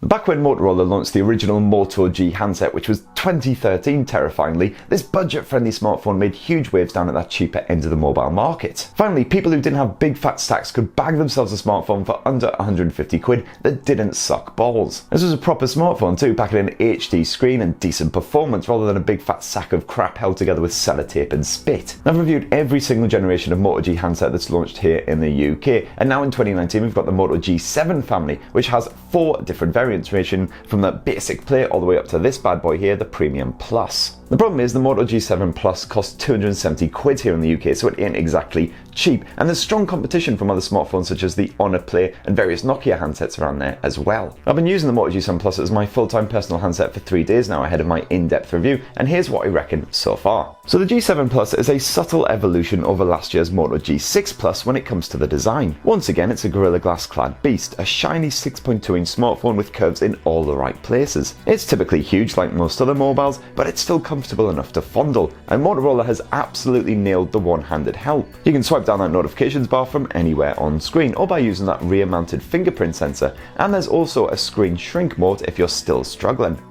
Back when Motorola launched the original Moto G handset, which was 2013 terrifyingly, this budget-friendly smartphone made huge waves down at that cheaper end of the mobile market. Finally, people who didn't have big fat stacks could bag themselves a smartphone for under 150 quid that didn't suck balls. This was a proper smartphone too, packing an HD screen and decent performance rather than a big fat sack of crap held together with sellotape and spit. I've reviewed every single generation of Moto G handset that's launched here in the UK, and now in 2019 we've got the Moto G7 family, which has 4 different variants ranging from the basic play all the way up to this bad boy here, the Premium Plus. The problem is the Moto G7 Plus costs 270 quid here in the UK, so it ain't exactly cheap, and there's strong competition from other smartphones such as the Honor Play and various Nokia handsets around there as well. I've been using the Moto G7 Plus as my full-time personal handset for 3 days now ahead of my in-depth review, and here's what I reckon so far. So the G7 Plus is a subtle evolution over last year's Moto G6 Plus when it comes to the design. Once again, it's a Gorilla Glass clad beast, a shiny 6.2-inch smartphone with curves in all the right places. It's typically huge like most other mobiles, but it's still comfortable enough to fondle, and Motorola has absolutely nailed the one-handed help. You can swipe down that notifications bar from anywhere on screen or by using that rear-mounted fingerprint sensor, and there's also a screen shrink mode if you're still struggling.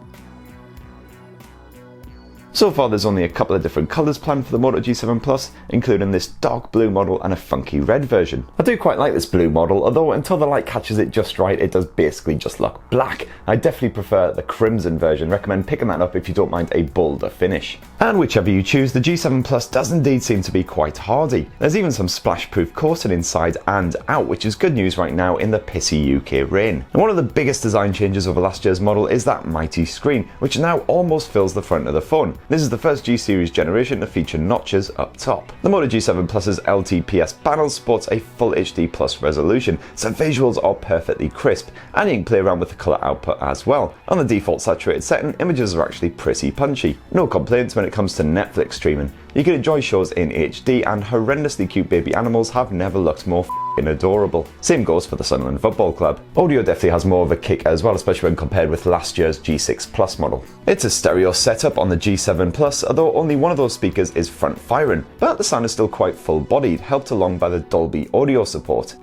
So far there's only a couple of different colours planned for the Moto G7 Plus, including this dark blue model and a funky red version. I do quite like this blue model, although until the light catches it just right it does basically just look black. I definitely prefer the crimson version, recommend picking that up if you don't mind a bolder finish. And whichever you choose, the G7 Plus does indeed seem to be quite hardy. There's even some splash-proof coating inside and out, which is good news right now in the pissy UK rain. And one of the biggest design changes over last year's model is that mighty screen, which now almost fills the front of the phone. This is the first G-series generation to feature notches up top. The Moto G7 Plus's LTPS panel sports a Full HD Plus resolution, so visuals are perfectly crisp, and you can play around with the colour output as well. On the default saturated setting, images are actually pretty punchy. No complaints when it comes to Netflix streaming. You can enjoy shows in HD, and horrendously cute baby animals have never looked more adorable. Same goes for the Sunderland Football Club. Audio definitely has more of a kick as well, especially when compared with last year's G6 Plus model. It's a stereo setup on the G7 Plus, although only one of those speakers is front firing, but the sound is still quite full-bodied, helped along by the Dolby audio support.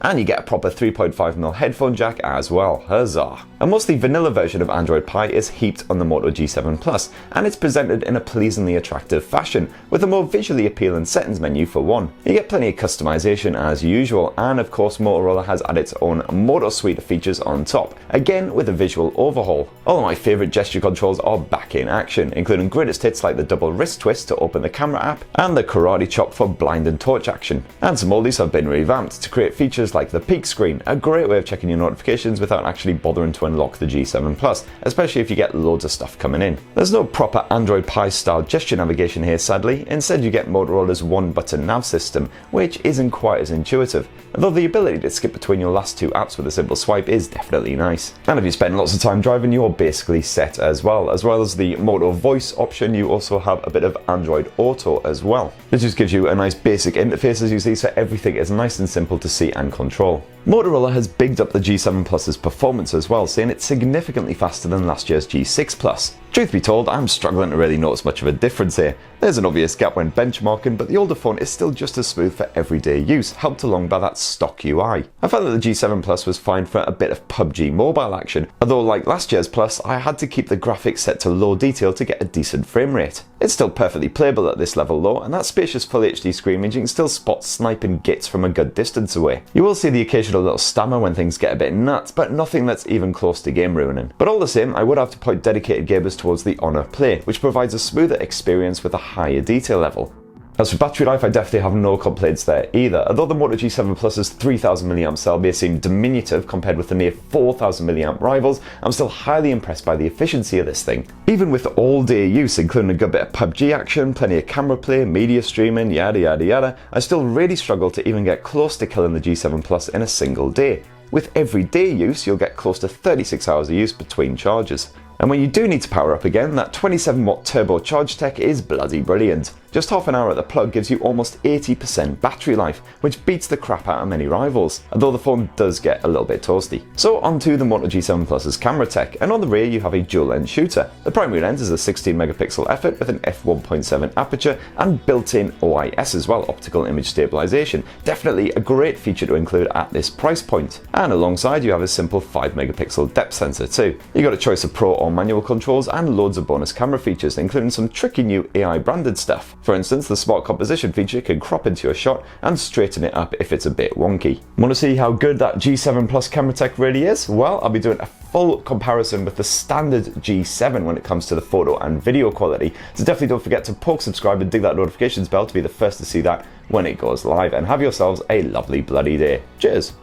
And you get a proper 3.5mm headphone jack as well, huzzah. A mostly vanilla version of Android Pie is heaped on the Moto G7 Plus, and it's presented in a pleasingly attractive fashion, with a more visually appealing settings menu for one. You get plenty of customization as usual, and of course Motorola has added its own Moto suite of features on top, again with a visual overhaul. All of my favourite gesture controls are back in action, including greatest hits like the double wrist twist to open the camera app, and the karate chop for blind and torch action. And some oldies have been revamped to create features like the peek screen, a great way of checking your notifications without actually bothering to unlock the G7 Plus, especially if you get loads of stuff coming in. There's no proper Android Pie style gesture navigation here sadly, instead you get Motorola's one button nav system, which isn't quite as intuitive, although the ability to skip between your last 2 apps with a simple swipe is definitely nice. And if you spend lots of time driving, you're basically set as well as the Moto voice option. You also have a bit of Android Auto as well. This just gives you a nice basic interface as you see, so everything is nice and simple to see and control. Motorola has bigged up the G7 Plus's performance as well, saying it's significantly faster than last year's G6 Plus. Truth be told, I'm struggling to really notice much of a difference here. There's an obvious gap when benchmarking, but the older phone is still just as smooth for everyday use, helped along by that stock UI. I felt that the G7 Plus was fine for a bit of PUBG mobile action, although like last year's Plus, I had to keep the graphics set to low detail to get a decent frame rate. It's still perfectly playable at this level though, and that spacious Full HD screen means you can still spot sniping gits from a good distance away. You will see the occasional little stammer when things get a bit nuts, but nothing that's even close to game ruining. But all the same, I would have to point dedicated gamers towards the Honor Play, which provides a smoother experience with a higher detail level. As for battery life, I definitely have no complaints there either. Although the Moto G7 Plus's 3000 mAh cell may seem diminutive compared with the near 4000 mAh rivals, I'm still highly impressed by the efficiency of this thing. Even with all-day use, including a good bit of PUBG action, plenty of camera play, media streaming, yada yada yada, I still really struggle to even get close to killing the G7 Plus in a single day. With everyday use, you'll get close to 36 hours of use between charges. And when you do need to power up again, that 27 watt turbocharged tech is bloody brilliant. Just half an hour at the plug gives you almost 80% battery life, which beats the crap out of many rivals, although the phone does get a little bit toasty. So onto the Moto G7 Plus's camera tech, and on the rear you have a dual lens shooter. The primary lens is a 16 megapixel effort with an f1.7 aperture and built-in OIS as well, optical image stabilization. Definitely a great feature to include at this price point. And alongside you have a simple 5 megapixel depth sensor too. You got a choice of pro or manual controls and loads of bonus camera features, including some tricky new AI branded stuff. For instance, the smart composition feature can crop into your shot and straighten it up if it's a bit wonky. Want to see how good that G7 Plus camera tech really is? Well, I'll be doing a full comparison with the standard G7 when it comes to the photo and video quality, so definitely don't forget to poke subscribe and dig that notifications bell to be the first to see that when it goes live, and have yourselves a lovely bloody day. Cheers!